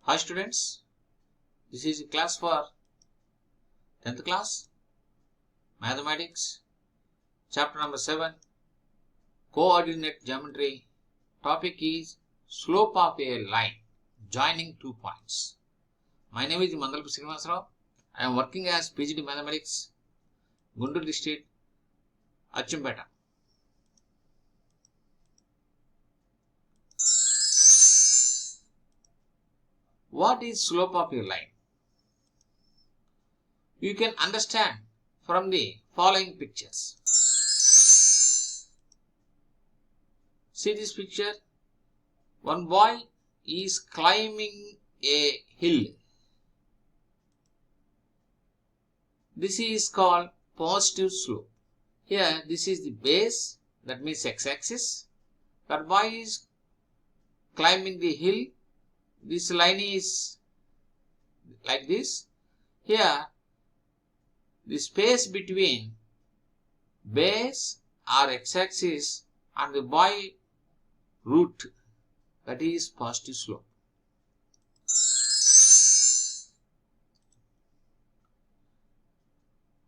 Hi students, this is class for 10th class, Mathematics, chapter number 7, Coordinate Geometry. Topic is slope of a line joining 2 points. My name is Mandalapu Srinivasarao. I am working as PhD Mathematics, Guntur District, Achyumpeta. What is slope of a line? You can understand from the following pictures. See this picture? One boy is climbing a hill. This is called positive slope. Here, this is the base, that means x-axis. That boy is climbing the hill. This line is like this. Here, the space between base or x-axis and the boy root, that is positive slope.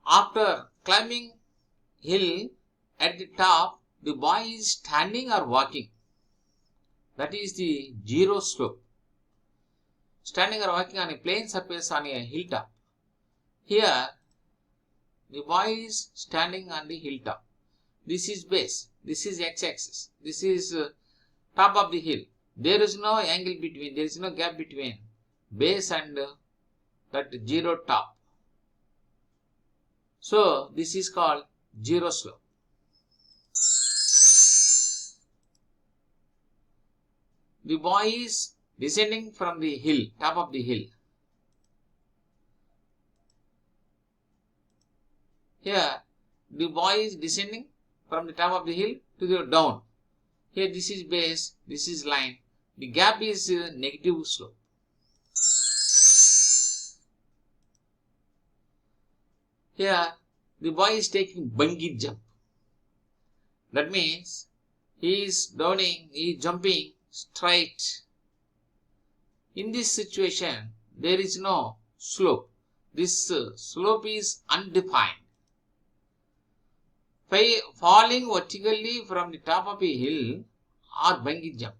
After climbing hill, at the top, the boy is standing or walking. That is the zero slope. Standing or walking on a plane surface on a hilltop. Here, the boy is standing on the hilltop. This is base. This is x-axis. This is top of the hill. There is no angle between, there is no gap between base and that zero top. So, this is called zero slope. The boy is descending from the hill, top of the hill. Here, the boy is descending from the top of the hill to the down. Here, this is base, this is line. The gap is negative slope. Here, the boy is taking bungee jump. That means he is downing, he is jumping straight. In this situation, there is no slope. This slope is undefined. Falling vertically from the top of a hill or bungee jump.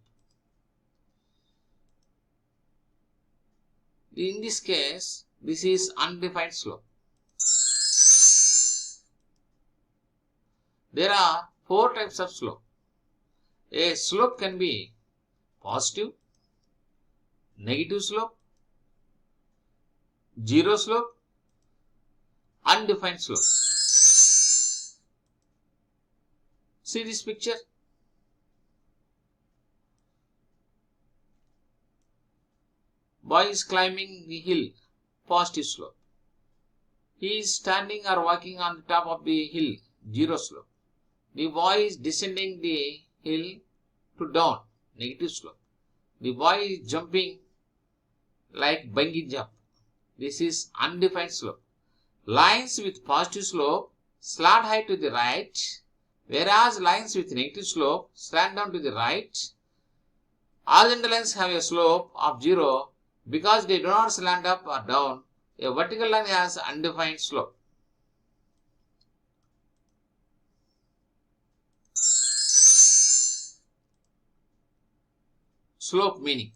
In this case, this is undefined slope. There are 4 types of slope. A slope can be positive, negative slope, zero slope, undefined slope. See this picture? Boy is climbing the hill, positive slope. He is standing or walking on the top of the hill, zero slope. The boy is descending the hill to down, negative slope. The boy is jumping like bungee jump. This is undefined slope. Lines with positive slope slant high to the right, whereas lines with negative slope slant down to the right. Horizontal lines have a slope of 0 because they do not slant up or down. A vertical line has undefined slope. Slope meaning.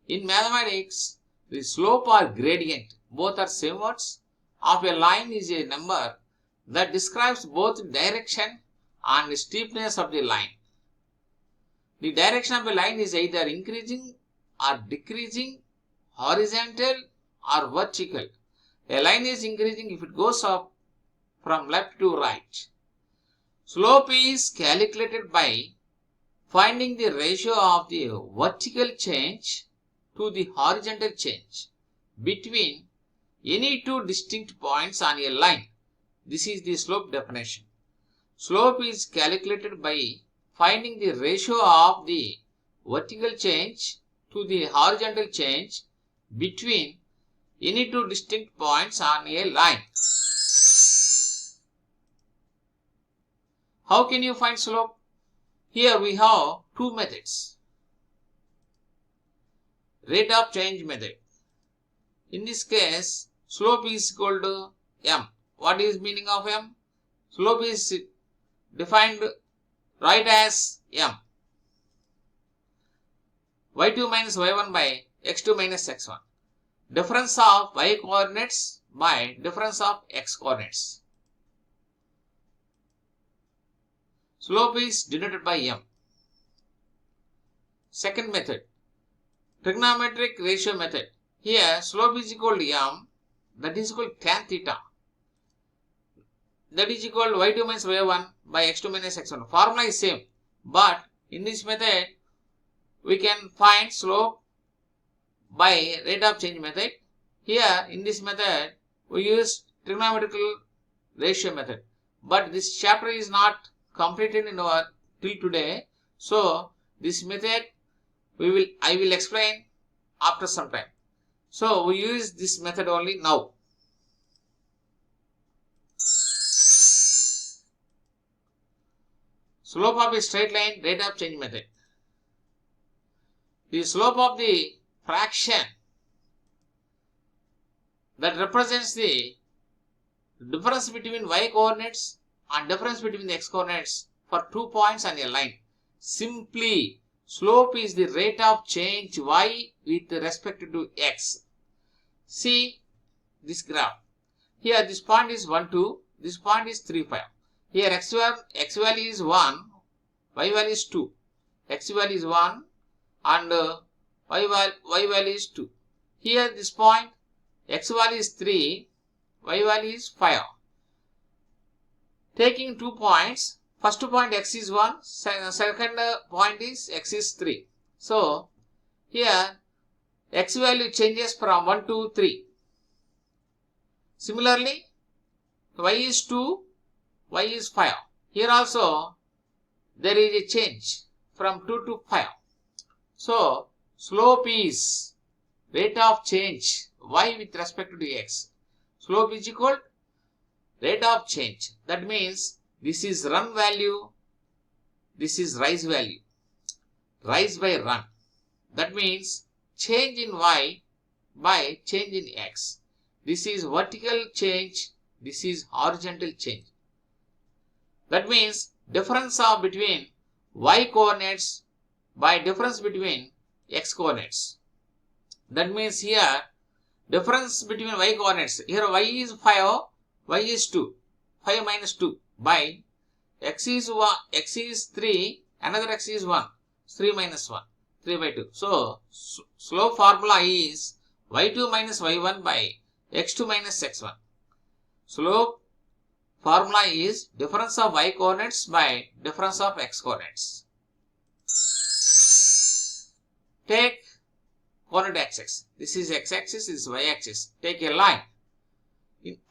In mathematics, the slope or gradient, both are same words, of a line is a number that describes both direction and steepness of the line. The direction of a line is either increasing or decreasing, horizontal or vertical. A line is increasing if it goes up from left to right. Slope is calculated by finding the ratio of the vertical change to the horizontal change between any 2 distinct points on a line. This is the slope definition. Slope is calculated by finding the ratio of the vertical change to the horizontal change between any 2 distinct points on a line. How can you find slope? Here we have 2 methods. rate of change method. In this case, slope is equal to m. What is meaning of m? Slope is defined right as m. y2 minus y1 by x2 minus x1. Difference of y coordinates by difference of x coordinates. Slope is denoted by m. Second method, trigonometric ratio method. Here slope is equal to m, that is equal to tan theta. That is equal to y2 minus y1 by x2 minus x1. Formula is same, but in this method we can find slope by rate of change method. Here in this method we use trigonometrical ratio method, but this chapter is not completed in our till today, so this method I will explain after some time. So we use this method only now. Slope of a straight line, rate of change method. The slope of the fraction that represents the difference between y coordinates and difference between the x coordinates for 2 points on a line. Simply, slope is the rate of change y with respect to x. See this graph. Here this point is 1, 2. This point is 3, 5. Here x value is 1, y value is 2. X value is 1 and y value is 2. Here this point x value is 3, y value is 5. Taking 2 points, first point x is 1, second point is x is 3. So here x value changes from 1 to 3. Similarly, y is 2, y is 5. Here also there is a change from 2 to 5. So slope is rate of change y with respect to x. Slope is equal to rate of change. That means this is run value, this is rise value. Rise by run. That means change in y by change in x. This is vertical change, this is horizontal change. That means difference of between y coordinates by difference between x coordinates. That means here difference between y coordinates. Here y is 5, y is 2. 5 minus 2 by x is 1, x is 3, another x is 1. 3 minus 1, 3 by 2. So slope formula is y2 minus y1 by x2 minus x1. Slope formula is difference of y coordinates by difference of x coordinates. Take coordinate axis. This is x-axis, this is y-axis. Take a line.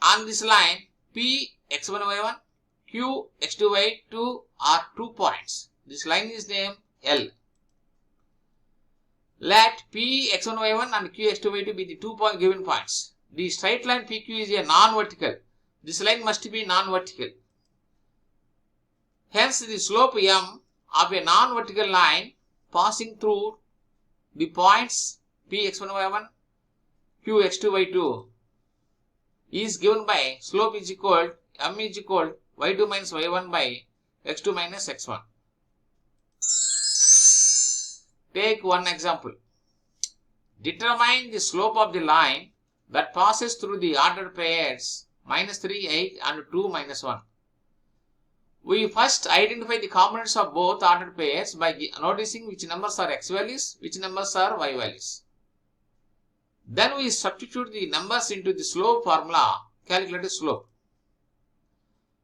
On this line, P x1 y1, Q x2 y2 are 2 points. This line is named L. Let P x1 y1 and Q x2 y2 be the 2 given points. The straight line PQ is a non-vertical. This line must be non-vertical. Hence, the slope m of a non-vertical line passing through the points P x1 y1, Q x2 y2 is given by slope is equal m is equal y2 minus y1 by x2 minus x1. Take one example. Determine the slope of the line that passes through the ordered pairs minus 3, 8 and 2, minus 1. We first identify the components of both ordered pairs by noticing which numbers are x values, which numbers are y values. Then we substitute the numbers into the slope formula, calculate the slope.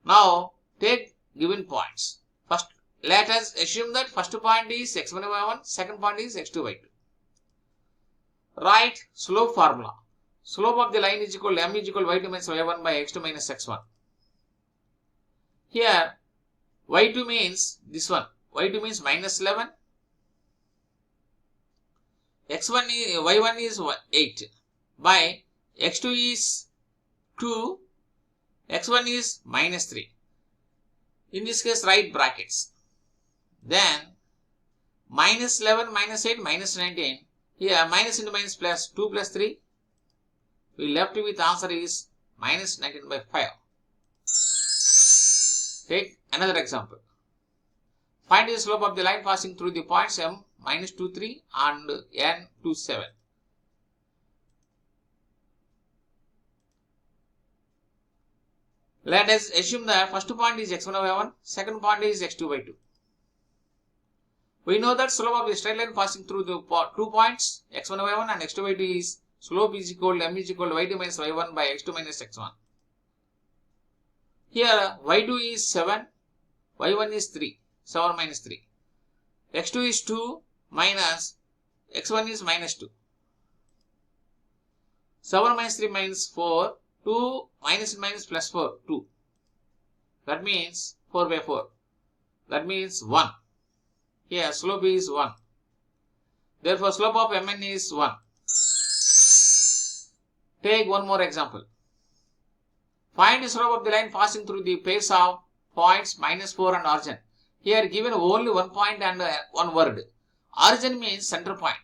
Now take given points. First, let us assume that first point is x1 y1, second point is x2 y2. Write slope formula. Slope of the line is equal to m is equal to y2 minus y1 by x2 minus x1. Here y2 means this one. Y2 means minus 11. Y1 is 8 by x2 is 2, x1 is minus 3. In this case, write brackets. Then minus 11 minus 8 minus 19. Here minus into minus plus 2 plus 3. We left with answer is minus 19/5. Take another example. Find the slope of the line passing through the points M minus 2, 3 and N 2, 7. Let us assume that first point is x1/1, second point is x2/2. We know that slope of the straight line passing through the 2 points x1/1 and x2/2 is slope is equal to m is equal to y2 minus y1 by x2 minus x1. Here y2 is 7, y1 is 3, 7 minus 3. x2 is 2 minus x1 is minus 2. 7 minus 3 minus 4, 2 minus minus plus 4, 2. That means 4/4. That means 1. Here slope is 1. Therefore slope of Mn is 1. Take one more example. Find the slope of the line passing through the pairs of points minus 4 and origin. Here given only one point and one word. Origin means center point.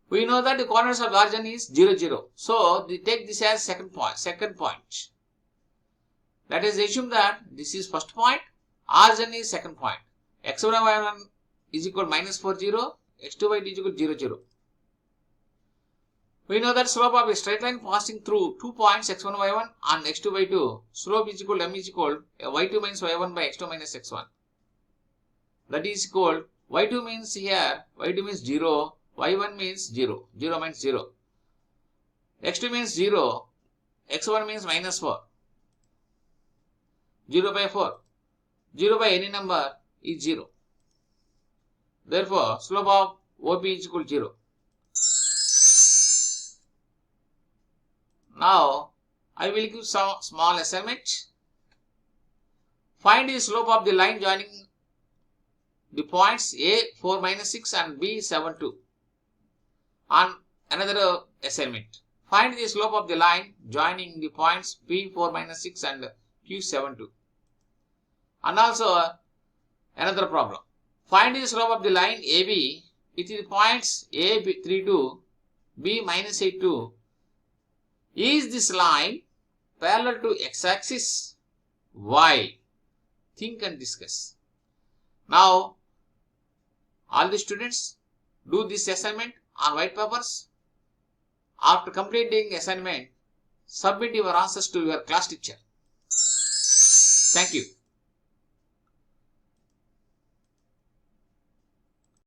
We know that the coordinates of the origin is 0, 0. So we take this as second point. Let us assume that this is first point. Origin is second point. x1/1 is equal to minus 4, 0. x2/2 is equal to 0, 0. We know that slope of a straight line passing through 2 points x1/1 and x2/2. Slope is equal to m is equal to y2 minus y1 by x2 minus x1. That is equal, y2 means here, y2 means 0, y1 means 0, 0 means 0. x2 means 0, x1 means minus 4. 0/4. 0 by any number is 0. Therefore, slope of OP is equal to 0. Now, I will give some small assignment. Find the slope of the line joining the points A 4 minus 6 and B 7 2. And another assignment. Find the slope of the line joining the points P 4 minus 6 and Q 7 2. And also another problem. Find the slope of the line AB with the points A 3 2, B minus 8 2. Is this line parallel to x-axis? Why? Think and discuss. Now, all the students do this assignment on white papers. After completing assignment, submit your answers to your class teacher. Thank you.